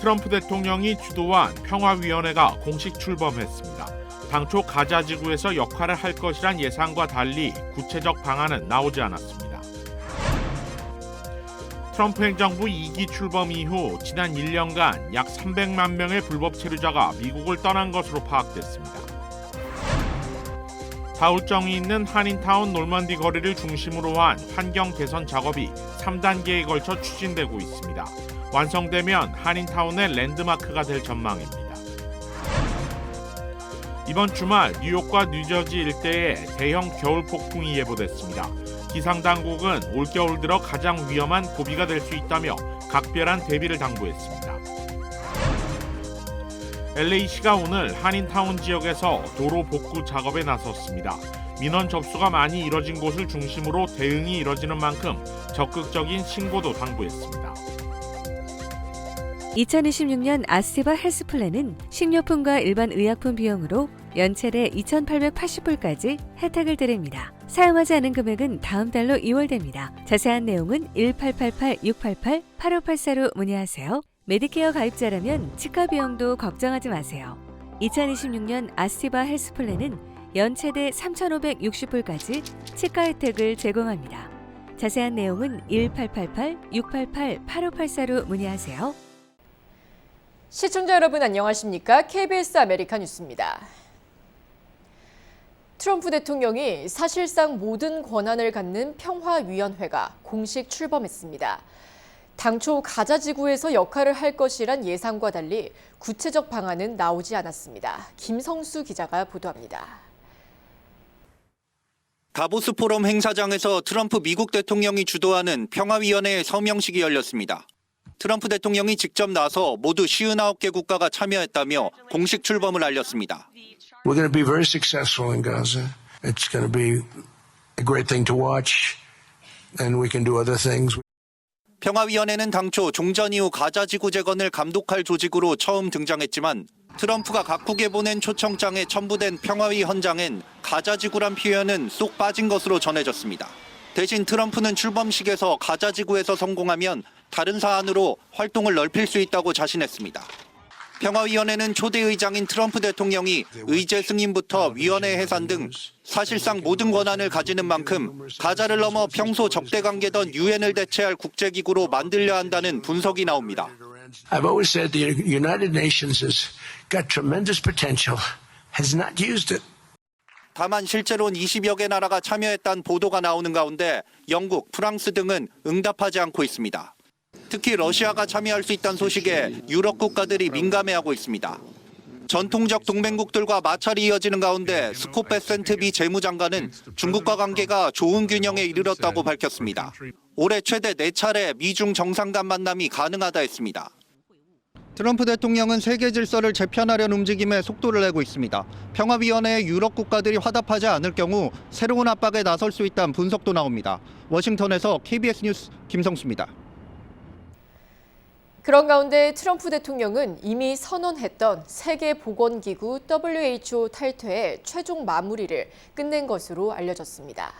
트럼프 대통령이 주도한 평화위원회가 공식 출범했습니다. 당초 가자 지구에서 역할을 할 것이란 예상과 달리 구체적 방안은 나오지 않았습니다. 트럼프 행정부 2기 출범 이후 지난 1년간 약 300만 명의 불법 체류자가 미국을 떠난 것으로 파악됐습니다. 다울정이 있는 한인타운 놀만디 거리를 중심으로 한 환경 개선 작업이 3단계에 걸쳐 추진되고 있습니다. 완성되면 한인타운의 랜드마크가 될 전망입니다. 이번 주말 뉴욕과 뉴저지 일대에 대형 겨울 폭풍이 예보됐습니다. 기상당국은 올겨울 들어 가장 위험한 고비가 될 수 있다며 각별한 대비를 당부했습니다. LA시가 오늘 한인타운 지역에서 도로 복구 작업에 나섰습니다. 민원 접수가 많이 이뤄진 곳을 중심으로 대응이 이뤄지는 만큼 적극적인 신고도 당부했습니다. 2026년 아스테바 헬스플랜은 식료품과 일반 의약품 비용으로 연체대 2,880불까지 혜택을 드립니다. 사용하지 않은 금액은 다음 달로 2월됩니다. 자세한 내용은 1888-688-8584로 문의하세요. 메디케어 가입자라면 치과 비용도 걱정하지 마세요. 2026년 아스티바 헬스플랜은 연체대 3,560불까지 치과 혜택을 제공합니다. 자세한 내용은 1888-688-8584로 문의하세요. 시청자 여러분 안녕하십니까? KBS 아메리카 뉴스입니다. 트럼프 대통령이 사실상 모든 권한을 갖는 평화위원회가 공식 출범했습니다. 당초 가자 지구에서 역할을 할 것이란 예상과 달리 구체적 방안은 나오지 않았습니다. 김성수 기자가 보도합니다. 다보스 포럼 행사장에서 트럼프 미국 대통령이 주도하는 평화위원회의 서명식이 열렸습니다. 트럼프 대통령이 직접 나서 모두 59개 국가가 참여했다며 공식 출범을 알렸습니다. We're going to be very successful in Gaza. It's going to be a great thing to watch, and we can do other things. 평화위원회는 당초 종전 이후 가자 지구 재건을 감독할 조직으로 처음 등장했지만 트럼프가 각국에 보낸 초청장에 첨부된 평화위 헌장엔 가자 지구란 표현은 쏙 빠진 것으로 전해졌습니다. 대신 트럼프는 출범식에서 가자 지구에서 성공하면 다른 사안으로 활동을 넓힐 수 있다고 자신했습니다. 평화위원회는 초대 의장인 트럼프 대통령이 의제 승인부터 위원회 해산 등 사실상 모든 권한을 가지는 만큼 가자를 넘어 평소 적대 관계던 유엔을 대체할 국제기구로 만들려 한다는 분석이 나옵니다. I've always said the United Nations has got tremendous potential, has not used it. 다만 실제로는 20여 개 나라가 참여했다는 보도가 나오는 가운데 영국, 프랑스 등은 응답하지 않고 있습니다. 특히 러시아가 참여할 수 있다는 소식에 유럽 국가들이 민감해하고 있습니다. 전통적 동맹국들과 마찰이 이어지는 가운데 스콧 베센트 미 재무장관은 중국과 관계가 좋은 균형에 이르렀다고 밝혔습니다. 올해 최대 4차례 미중 정상간 만남이 가능하다 했습니다. 트럼프 대통령은 세계 질서를 재편하려는 움직임에 속도를 내고 있습니다. 평화위원회의 유럽 국가들이 화답하지 않을 경우 새로운 압박에 나설 수 있다는 분석도 나옵니다. 워싱턴에서 KBS 뉴스 김성수입니다. 그런 가운데 트럼프 대통령은 이미 선언했던 세계보건기구 WHO 탈퇴의 최종 마무리를 끝낸 것으로 알려졌습니다.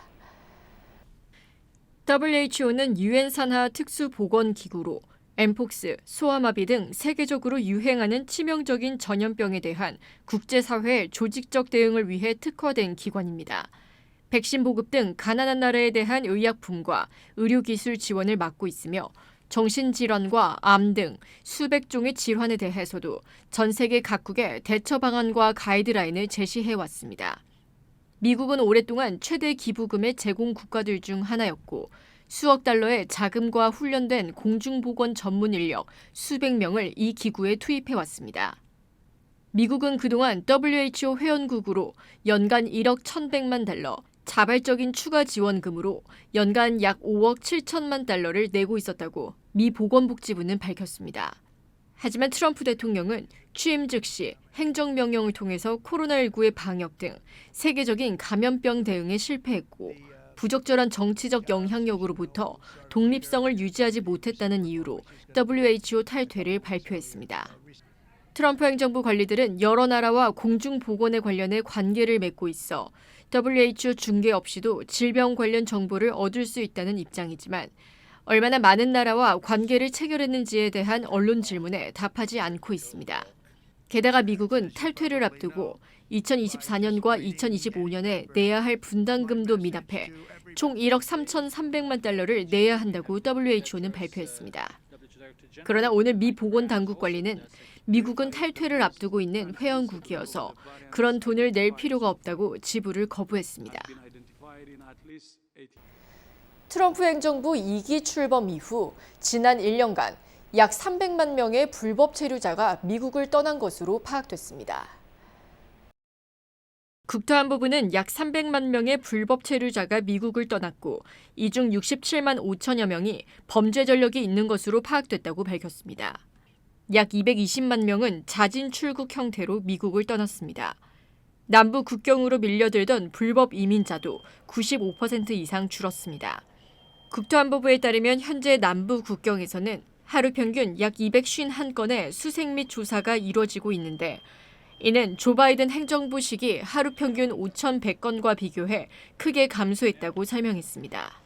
WHO는 유엔 산하 특수보건기구로 엠폭스, 소아마비 등 세계적으로 유행하는 치명적인 전염병에 대한 국제사회의 조직적 대응을 위해 특화된 기관입니다. 백신 보급 등 가난한 나라에 대한 의약품과 의료기술 지원을 맡고 있으며 정신질환과 암 등 수백 종의 질환에 대해서도 전 세계 각국의 대처 방안과 가이드라인을 제시해왔습니다. 미국은 오랫동안 최대 기부금의 제공 국가들 중 하나였고 수억 달러의 자금과 훈련된 공중보건 전문 인력 수백 명을 이 기구에 투입해왔습니다. 미국은 그동안 WHO 회원국으로 연간 1억 1,100만 달러, 자발적인 추가 지원금으로 연간 약 5억 7천만 달러를 내고 있었다고 미 보건복지부는 밝혔습니다. 하지만 트럼프 대통령은 취임 즉시 행정명령을 통해서 코로나19의 방역 등 세계적인 감염병 대응에 실패했고 부적절한 정치적 영향력으로부터 독립성을 유지하지 못했다는 이유로 WHO 탈퇴를 발표했습니다. 트럼프 행정부 관리들은 여러 나라와 공중보건에 관련해 관계를 맺고 있어 WHO 중개 없이도 질병 관련 정보를 얻을 수 있다는 입장이지만 얼마나 많은 나라와 관계를 체결했는지에 대한 언론 질문에 답하지 않고 있습니다. 게다가 미국은 탈퇴를 앞두고 2024년과 2025년에 내야 할 분담금도 미납해 총 1억 3,300만 달러를 내야 한다고 WHO는 발표했습니다. 그러나 오늘 미 보건당국관리는 미국은 탈퇴를 앞두고 있는 회원국이어서 그런 돈을 낼 필요가 없다고 지불을 거부했습니다. 트럼프 행정부 2기 출범 이후 지난 1년간 약 300만 명의 불법 체류자가 미국을 떠난 것으로 파악됐습니다. 국토안보부는 약 300만 명의 불법 체류자가 미국을 떠났고 이 중 67만 5천여 명이 범죄 전력이 있는 것으로 파악됐다고 밝혔습니다. 약 220만 명은 자진 출국 형태로 미국을 떠났습니다. 남부 국경으로 밀려들던 불법 이민자도 95% 이상 줄었습니다. 국토안보부에 따르면 현재 남부 국경에서는 하루 평균 약 251건의 수색 및 조사가 이루어지고 있는데 이는 조 바이든 행정부 시기 하루 평균 5,100건과 비교해 크게 감소했다고 설명했습니다.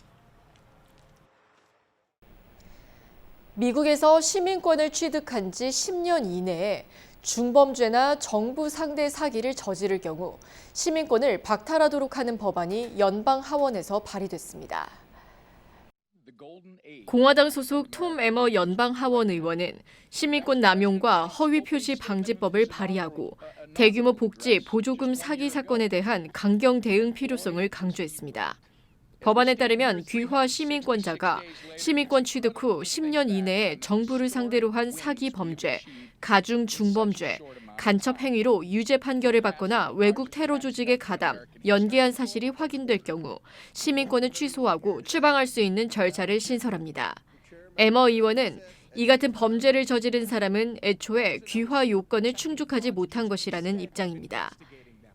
미국에서 시민권을 취득한 지 10년 이내에 중범죄나 정부 상대 사기를 저지를 경우 시민권을 박탈하도록 하는 법안이 연방 하원에서 발의됐습니다. 공화당 소속 톰 에머 연방 하원 의원은 시민권 남용과 허위 표시 방지법을 발의하고 대규모 복지 보조금 사기 사건에 대한 강경 대응 필요성을 강조했습니다. 법안에 따르면 귀화 시민권자가 시민권 취득 후 10년 이내에 정부를 상대로 한 사기 범죄, 가중 중범죄, 간첩 행위로 유죄 판결을 받거나 외국 테러 조직에 가담, 연계한 사실이 확인될 경우 시민권을 취소하고 추방할 수 있는 절차를 신설합니다. 에머 의원은 이 같은 범죄를 저지른 사람은 애초에 귀화 요건을 충족하지 못한 것이라는 입장입니다.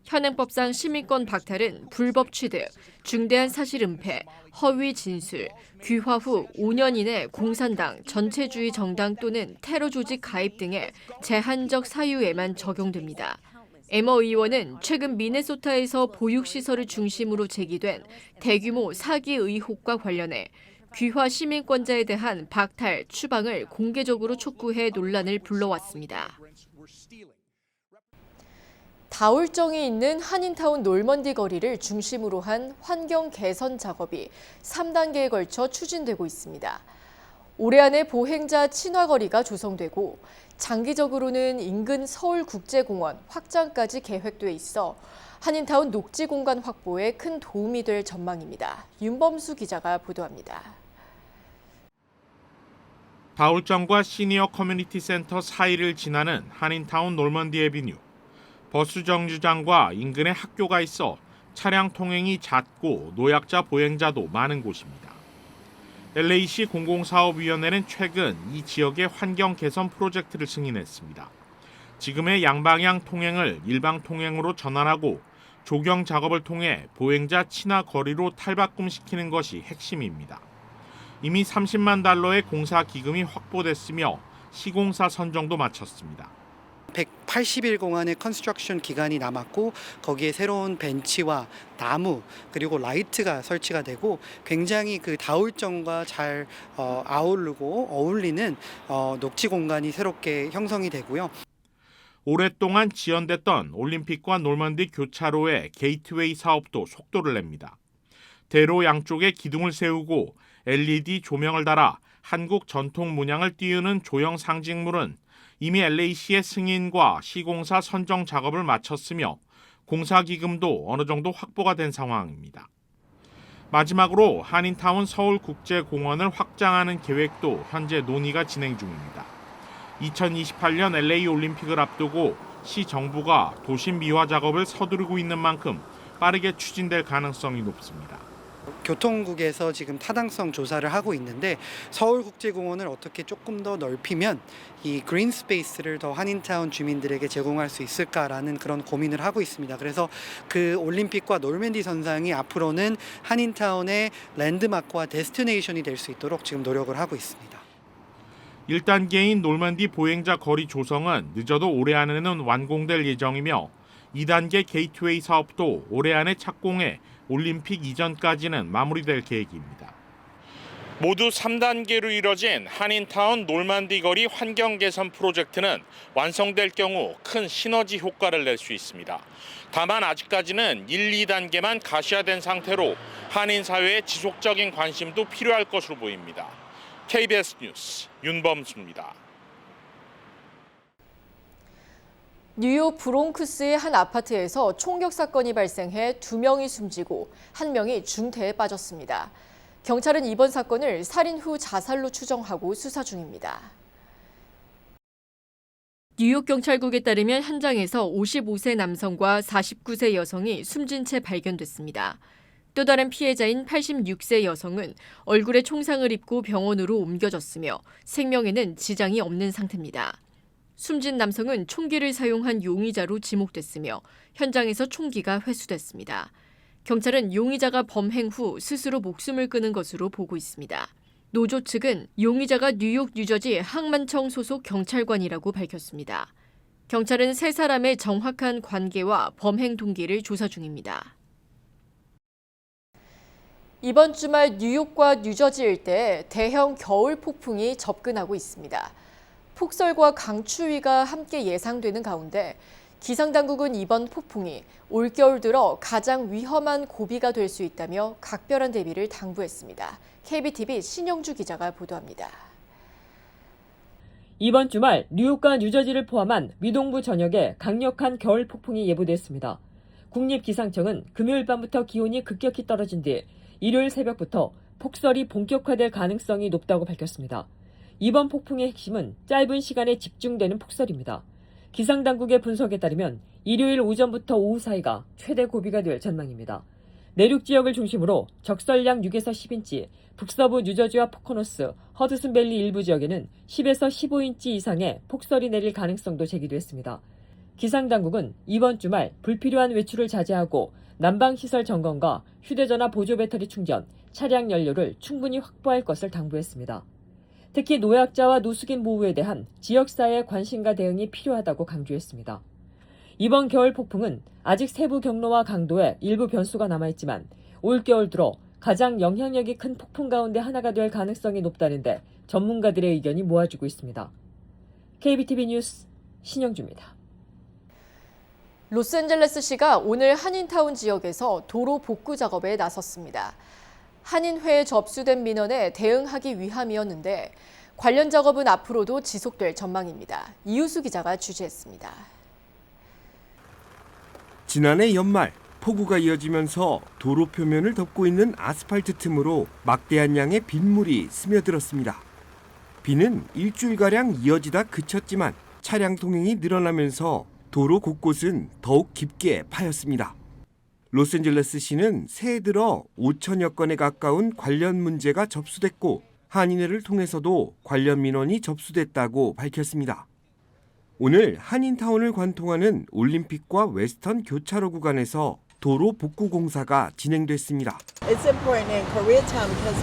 현행법상 시민권 박탈은 불법 취득, 중대한 사실 은폐, 허위 진술, 귀화 후 5년 이내 공산당, 전체주의 정당 또는 테러 조직 가입 등의 제한적 사유에만 적용됩니다. 에머 의원은 최근 미네소타에서 보육시설을 중심으로 제기된 대규모 사기 의혹과 관련해 귀화 시민권자에 대한 박탈, 추방을 공개적으로 촉구해 논란을 불러왔습니다. 다울정이 있는 한인타운 놀먼디 거리를 중심으로 한 환경 개선 작업이 3단계에 걸쳐 추진되고 있습니다. 올해 안에 보행자 친화 거리가 조성되고 장기적으로는 인근 서울국제공원 확장까지 계획돼 있어 한인타운 녹지 공간 확보에 큰 도움이 될 전망입니다. 윤범수 기자가 보도합니다. 다울정과 시니어 커뮤니티 센터 사이를 지나는 한인타운 놀먼디 에비뉴. 버스 정류장과 인근에 학교가 있어 차량 통행이 잦고 노약자 보행자도 많은 곳입니다. LA시 공공사업위원회는 최근 이 지역의 환경 개선 프로젝트를 승인했습니다. 지금의 양방향 통행을 일방 통행으로 전환하고 조경 작업을 통해 보행자 친화 거리로 탈바꿈시키는 것이 핵심입니다. 이미 30만 달러의 공사 기금이 확보됐으며 시공사 선정도 마쳤습니다. 180일 공안의 컨스트럭션 기간이 남았고 거기에 새로운 벤치와 나무 그리고 라이트가 설치가 되고 굉장히 그 다울정과 잘 아우르고 어울리는 녹지 공간이 새롭게 형성이 되고요. 오랫동안 지연됐던 올림픽과 놀먼디 교차로의 게이트웨이 사업도 속도를 냅니다. 대로 양쪽에 기둥을 세우고 LED 조명을 달아 한국 전통 문양을 띄우는 조형 상징물은 이미 LA시의 승인과 시공사 선정 작업을 마쳤으며 공사 기금도 어느 정도 확보가 된 상황입니다. 마지막으로 한인타운 서울국제공원을 확장하는 계획도 현재 논의가 진행 중입니다. 2028년 LA 올림픽을 앞두고 시 정부가 도심 미화 작업을 서두르고 있는 만큼 빠르게 추진될 가능성이 높습니다. 교통국에서 지금 타당성 조사를 하고 있는데 서울국제공원을 어떻게 조금 더 넓히면 이 그린 스페이스를 더 한인타운 주민들에게 제공할 수 있을까라는 그런 고민을 하고 있습니다. 그래서 그 올림픽과 놀맨디 선상이 앞으로는 한인타운의 랜드마크와 데스티네이션이 될 수 있도록 지금 노력을 하고 있습니다. 1단계인 놀만디 보행자 거리 조성은 늦어도 올해 안에는 완공될 예정이며 2단계 게이트웨이 사업도 올해 안에 착공해 올림픽 이전까지는 마무리될 계획입니다. 모두 3단계로 이뤄진 한인타운 놀만디 거리 환경 개선 프로젝트는 완성될 경우 큰 시너지 효과를 낼 수 있습니다. 다만 아직까지는 1, 2단계만 가시화된 상태로 한인 사회의 지속적인 관심도 필요할 것으로 보입니다. KBS 뉴스 윤범수입니다. 뉴욕 브롱크스의 한 아파트에서 총격 사건이 발생해 2명이 숨지고 1명이 중태에 빠졌습니다. 경찰은 이번 사건을 살인 후 자살로 추정하고 수사 중입니다. 뉴욕 경찰국에 따르면 현장에서 55세 남성과 49세 여성이 숨진 채 발견됐습니다. 또 다른 피해자인 86세 여성은 얼굴에 총상을 입고 병원으로 옮겨졌으며 생명에는 지장이 없는 상태입니다. 숨진 남성은 총기를 사용한 용의자로 지목됐으며 현장에서 총기가 회수됐습니다. 경찰은 용의자가 범행 후 스스로 목숨을 끊은 것으로 보고 있습니다. 노조 측은 용의자가 뉴욕 뉴저지 항만청 소속 경찰관이라고 밝혔습니다. 경찰은 세 사람의 정확한 관계와 범행 동기를 조사 중입니다. 이번 주말 뉴욕과 뉴저지 일대에 대형 겨울 폭풍이 접근하고 있습니다. 폭설과 강추위가 함께 예상되는 가운데 기상당국은 이번 폭풍이 올겨울 들어 가장 위험한 고비가 될 수 있다며 각별한 대비를 당부했습니다. KBTV 신영주 기자가 보도합니다. 이번 주말 뉴욕과 뉴저지를 포함한 미동부 전역에 강력한 겨울 폭풍이 예보됐습니다. 국립기상청은 금요일 밤부터 기온이 급격히 떨어진 뒤 일요일 새벽부터 폭설이 본격화될 가능성이 높다고 밝혔습니다. 이번 폭풍의 핵심은 짧은 시간에 집중되는 폭설입니다. 기상당국의 분석에 따르면 일요일 오전부터 오후 사이가 최대 고비가 될 전망입니다. 내륙 지역을 중심으로 적설량 6에서 10인치, 북서부 뉴저지와 포커너스, 허드슨밸리 일부 지역에는 10에서 15인치 이상의 폭설이 내릴 가능성도 제기됐습니다. 기상당국은 이번 주말 불필요한 외출을 자제하고 난방시설 점검과 휴대전화 보조 배터리 충전, 차량 연료를 충분히 확보할 것을 당부했습니다. 특히 노약자와 노숙인 보호에 대한 지역사회의 관심과 대응이 필요하다고 강조했습니다. 이번 겨울 폭풍은 아직 세부 경로와 강도에 일부 변수가 남아있지만 올겨울 들어 가장 영향력이 큰 폭풍 가운데 하나가 될 가능성이 높다는데 전문가들의 의견이 모아지고 있습니다. KBTV 뉴스 신영주입니다. 로스앤젤레스시가 오늘 한인타운 지역에서 도로 복구 작업에 나섰습니다. 한인회에 접수된 민원에 대응하기 위함이었는데 관련 작업은 앞으로도 지속될 전망입니다. 이우수 기자가 취재했습니다. 지난해 연말 폭우가 이어지면서 도로 표면을 덮고 있는 아스팔트 틈으로 막대한 양의 빗물이 스며들었습니다. 비는 일주일가량 이어지다 그쳤지만 차량 통행이 늘어나면서 도로 곳곳은 더욱 깊게 파였습니다. 로스앤젤레스시는 새해 들어 5천여 건에 가까운 관련 문제가 접수됐고 한인회를 통해서도 관련 민원이 접수됐다고 밝혔습니다. 오늘 한인타운을 관통하는 올림픽과 웨스턴 교차로 구간에서 도로 복구 공사가 진행됐습니다. It's important in Koreatown because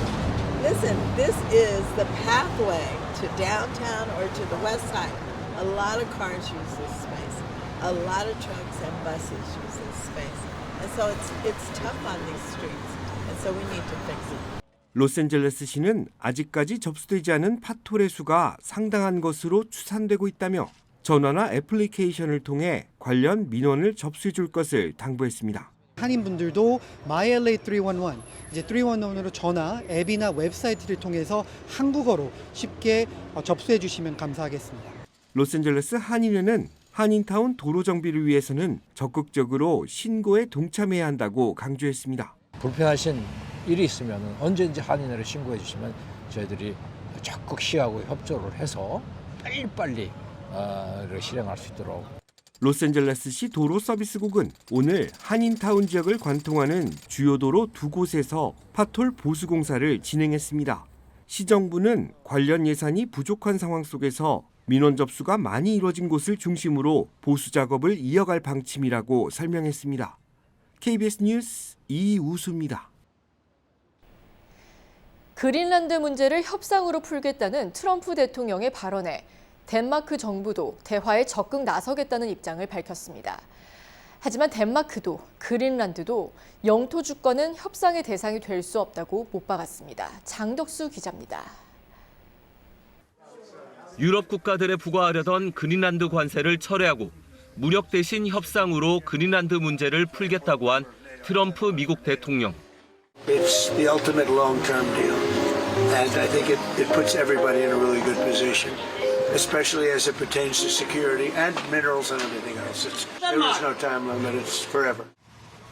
listen, this is the pathway to downtown or to the west side. A lot of cars use this space. A lot of trucks and buses use this space. And so it's tough on these streets. And so we need to fix it. 로스앤젤레스시는 아직까지 접수되지 않은 파톨의 수가 상당한 것으로 추산되고 있다며 전화나 애플리케이션을 통해 관련 민원을 접수해 줄 것을 당부했습니다. 한인분들도 MyLA 311, 이제 311으로 전화, 앱이나 웹사이트를 통해서 한국어로 쉽게 접수해 주시면 감사하겠습니다. 로스앤젤레스 한인회는 한인타운 도로 정비를 위해서는 적극적으로 신고에 동참해야 한다고 강조했습니다. 불편하신 일이 있으면 언제든지 한인회를 신고해 주시면 저희들이 적극 시하고 협조를 해서 빨리빨리 실행할 수 있도록. 로스앤젤레스시 도로 서비스국은 오늘 한인타운 지역을 관통하는 주요 도로 두 곳에서 파톨 보수 공사를 진행했습니다. 시정부는 관련 예산이 부족한 상황 속에서 민원 접수가 많이 이뤄진 곳을 중심으로 보수 작업을 이어갈 방침이라고 설명했습니다. KBS 뉴스 이우수입니다. 그린란드 문제를 협상으로 풀겠다는 트럼프 대통령의 발언에 덴마크 정부도 대화에 적극 나서겠다는 입장을 밝혔습니다. 하지만 덴마크도 그린란드도 영토 주권은 협상의 대상이 될 수 없다고 못 박았습니다. 장덕수 기자입니다. 유럽 국가들에 부과하려던 그린란드 관세를 철회하고 무력 대신 협상으로 그린란드 문제를 풀겠다고 한 트럼프 미국 대통령. It's the ultimate long-term deal, and I think it puts everybody in a really good position, especially as it pertains to security and minerals and everything else. There is no time limit, it's forever.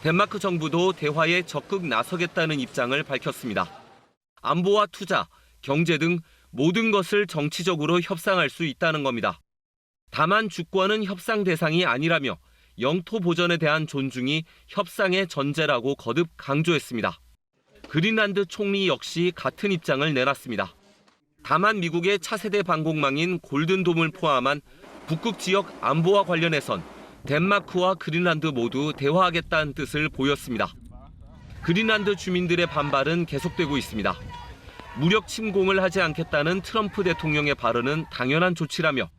덴마크 정부도 대화에 적극 나서겠다는 입장을 밝혔습니다. 안보와 투자, 경제 등 모든 것을 정치적으로 협상할 수 있다는 겁니다. 다만 주권은 협상 대상이 아니라며 영토 보전에 대한 존중이 협상의 전제라고 거듭 강조했습니다. 그린란드 총리 역시 같은 입장을 내놨습니다. 다만 미국의 차세대 방공망인 골든돔을 포함한 북극 지역 안보와 관련해선 덴마크와 그린란드 모두 대화하겠다는 뜻을 보였습니다. 그린란드 주민들의 반발은 계속되고 있습니다. 무력 침공을 하지 않겠다는 트럼프 대통령의 발언은 당연한 조치라며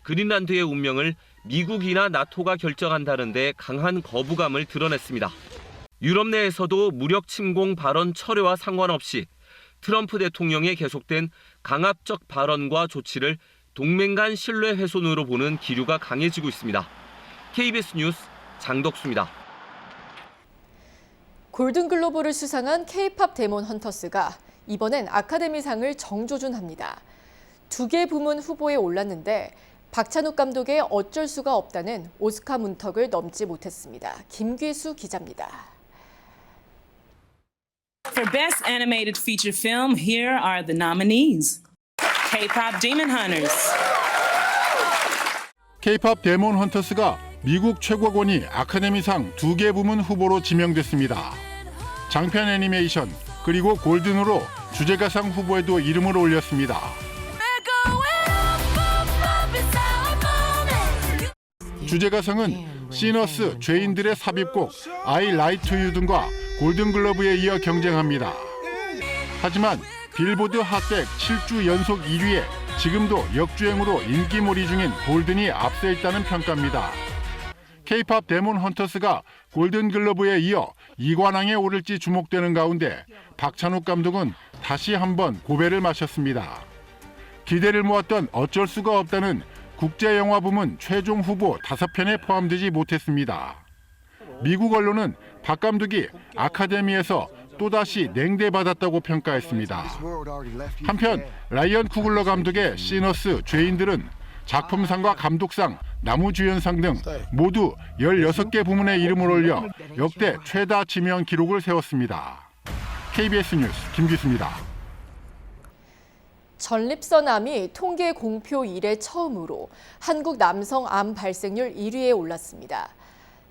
그린란드의 운명을 미국이나 나토가 결정한다는 데 강한 거부감을 드러냈습니다. 유럽 내에서도 무력 침공 발언 철회와 상관없이 트럼프 대통령의 계속된 강압적 발언과 조치를 동맹 간 신뢰 훼손으로 보는 기류가 강해지고 있습니다. KBS 뉴스 장덕수입니다. 골든글로브를 수상한 K-팝 데몬 헌터스가 이번엔 아카데미상을 정조준합니다. 2개 부문 후보에 올랐는데 박찬욱 감독의 어쩔 수가 없다는 오스카 문턱을 넘지 못했습니다. 김괴수 기자입니다. For Best Animated Feature Film, here are the nominees. K-pop Demon Hunters. K-팝 데몬 헌터스가 미국 최고권위 아카데미상 2개 부문 후보로 지명됐습니다. 장편 애니메이션 그리고 골든으로 주제가상 후보에도 이름을 올렸습니다. 주제가상은 시너스, 죄인들의 삽입곡, I Lie to You 등과 골든글러브에 이어 경쟁합니다. 하지만 빌보드 핫백 7주 연속 1위에 지금도 역주행으로 인기몰이 중인 골든이 앞서 있다는 평가입니다. K-팝 데몬 헌터스가 골든글러브에 이어 2관왕에 오를지 주목되는 가운데 박찬욱 감독은 다시 한번 고배를 마셨습니다. 기대를 모았던 어쩔 수가 없다는 국제영화 부문 최종 후보 5편에 포함되지 못했습니다. 미국 언론은 박 감독이 아카데미에서 또다시 냉대받았다고 평가했습니다. 한편 라이언 쿠글러 감독의 시너스, 죄인들은 작품상과 감독상, 나무주연상 등 모두 16개 부문에 이름을 올려 역대 최다 지명 기록을 세웠습니다. KBS 뉴스 김기수입니다. 전립선 암이 통계 공표 이래 처음으로 한국 남성 암 발생률 1위에 올랐습니다.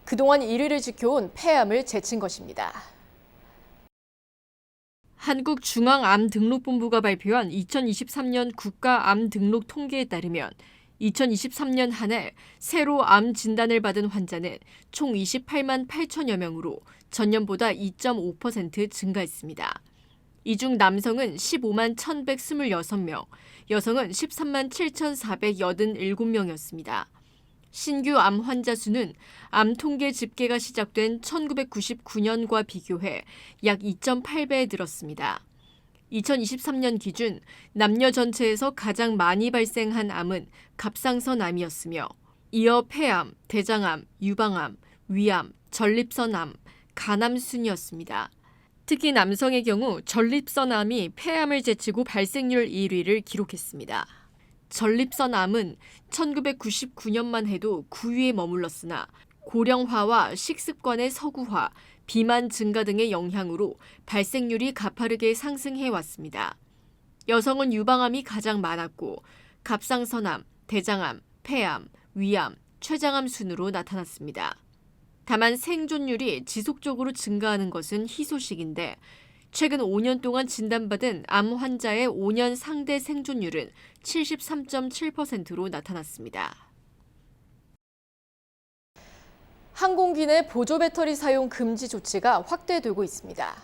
그동안 1위를 지켜온 폐암을 제친 것입니다. 한국중앙암등록본부가 발표한 2023년 국가암 등록 통계에 따르면 2023년 한 해 새로 암 진단을 받은 환자는 총 28만 8천여 명으로 전년보다 2.5% 증가했습니다. 이 중 남성은 15만 1,126명, 여성은 13만 7,487명이었습니다. 신규 암 환자 수는 암 통계 집계가 시작된 1999년과 비교해 약 2.8배에 늘었습니다. 2023년 기준 남녀 전체에서 가장 많이 발생한 암은 갑상선암이었으며 이어 폐암, 대장암, 유방암, 위암, 전립선암, 간암 순이었습니다. 특히 남성의 경우 전립선암이 폐암을 제치고 발생률 1위를 기록했습니다. 전립선암은 1999년만 해도 9위에 머물렀으나 고령화와 식습관의 서구화, 비만 증가 등의 영향으로 발생률이 가파르게 상승해 왔습니다. 여성은 유방암이 가장 많았고 갑상선암, 대장암, 폐암, 위암, 췌장암 순으로 나타났습니다. 다만 생존율이 지속적으로 증가하는 것은 희소식인데 최근 5년 동안 진단받은 암 환자의 5년 상대 생존율은 73.7%로 나타났습니다. 항공기 내 보조 배터리 사용 금지 조치가 확대되고 있습니다.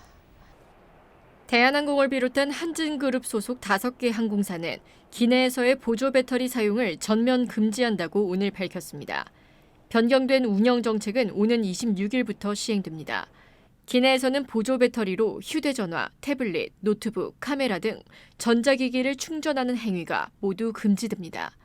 대한항공을 비롯한 한진그룹 소속 5개 항공사는 기내에서의 보조 배터리 사용을 전면 금지한다고 오늘 밝혔습니다. 변경된 운영 정책은 오는 26일부터 시행됩니다. 기내에서는 보조 배터리로 휴대전화, 태블릿, 노트북, 카메라 등 전자기기를 충전하는 행위가 모두 금지됩니다.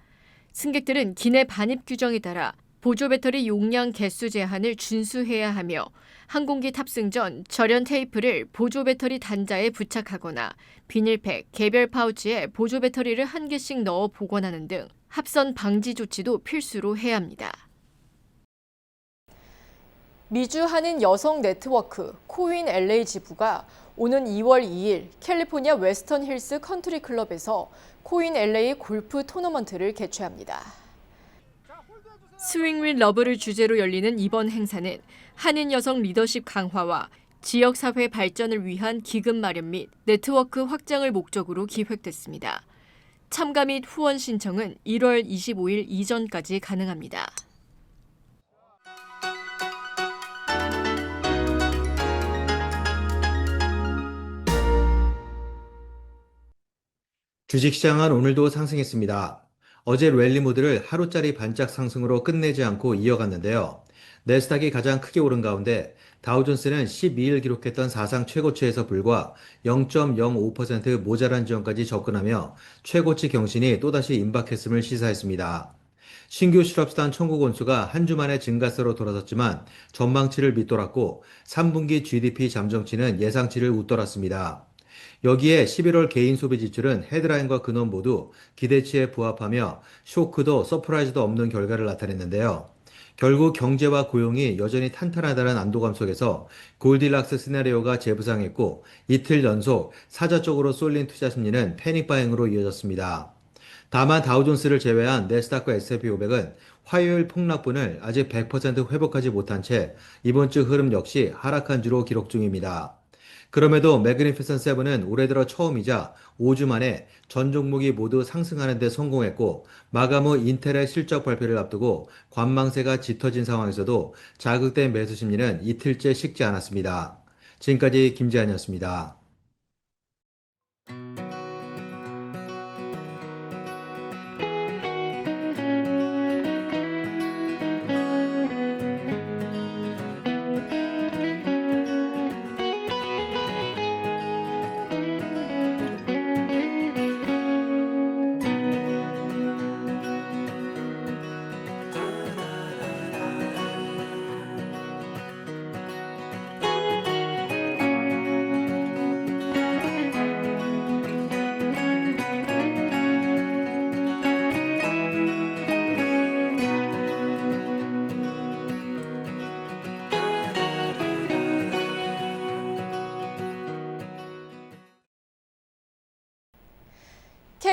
승객들은 기내 반입 규정에 따라 보조 배터리 용량 개수 제한을 준수해야 하며 항공기 탑승 전 절연 테이프를 보조 배터리 단자에 부착하거나 비닐팩, 개별 파우치에 보조 배터리를 1개씩 넣어 보관하는 등 합선 방지 조치도 필수로 해야 합니다. 미주 한인 여성 네트워크 코윈 LA 지부가 오는 2월 2일 캘리포니아 웨스턴 힐스 컨트리 클럽에서 코윈 LA 골프 토너먼트를 개최합니다. 스윙 윗 러브를 주제로 열리는 이번 행사는 한인 여성 리더십 강화와 지역사회 발전을 위한 기금 마련 및 네트워크 확장을 목적으로 기획됐습니다. 참가 및 후원 신청은 1월 25일 이전까지 가능합니다. 주식시장은 오늘도 상승했습니다. 어제 랠리 모드를 하루짜리 반짝 상승으로 끝내지 않고 이어갔는데요. 내스닥이 가장 크게 오른 가운데 다우존스는 12일 기록했던 사상 최고치에서 불과 0.05% 모자란 지점까지 접근하며 최고치 경신이 또다시 임박했음을 시사했습니다. 신규 실업수당 청구 건수가 한 주 만에 증가세로 돌아섰지만 전망치를 밑돌았고 3분기 GDP 잠정치는 예상치를 웃돌았습니다. 여기에 11월 개인 소비 지출은 헤드라인과 근원 모두 기대치에 부합하며 쇼크도 서프라이즈도 없는 결과를 나타냈는데요. 결국 경제와 고용이 여전히 탄탄하다는 안도감 속에서 골디락스 시나리오가 재부상했고 이틀 연속 사자적으로 쏠린 투자 심리는 패닉바잉으로 이어졌습니다. 다만 다우존스를 제외한 내스닥과 S&P 500은 화요일 폭락분을 아직 100% 회복하지 못한 채 이번 주 흐름 역시 하락한 주로 기록 중입니다. 그럼에도 매그니피센트 세븐은 올해 들어 처음이자 5주 만에 전 종목이 모두 상승하는 데 성공했고 마감 후 인텔의 실적 발표를 앞두고 관망세가 짙어진 상황에서도 자극된 매수 심리는 이틀째 식지 않았습니다. 지금까지 김재한이었습니다.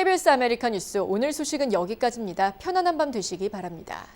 KBS 아메리카 뉴스 오늘 소식은 여기까지입니다. 편안한 밤 되시기 바랍니다.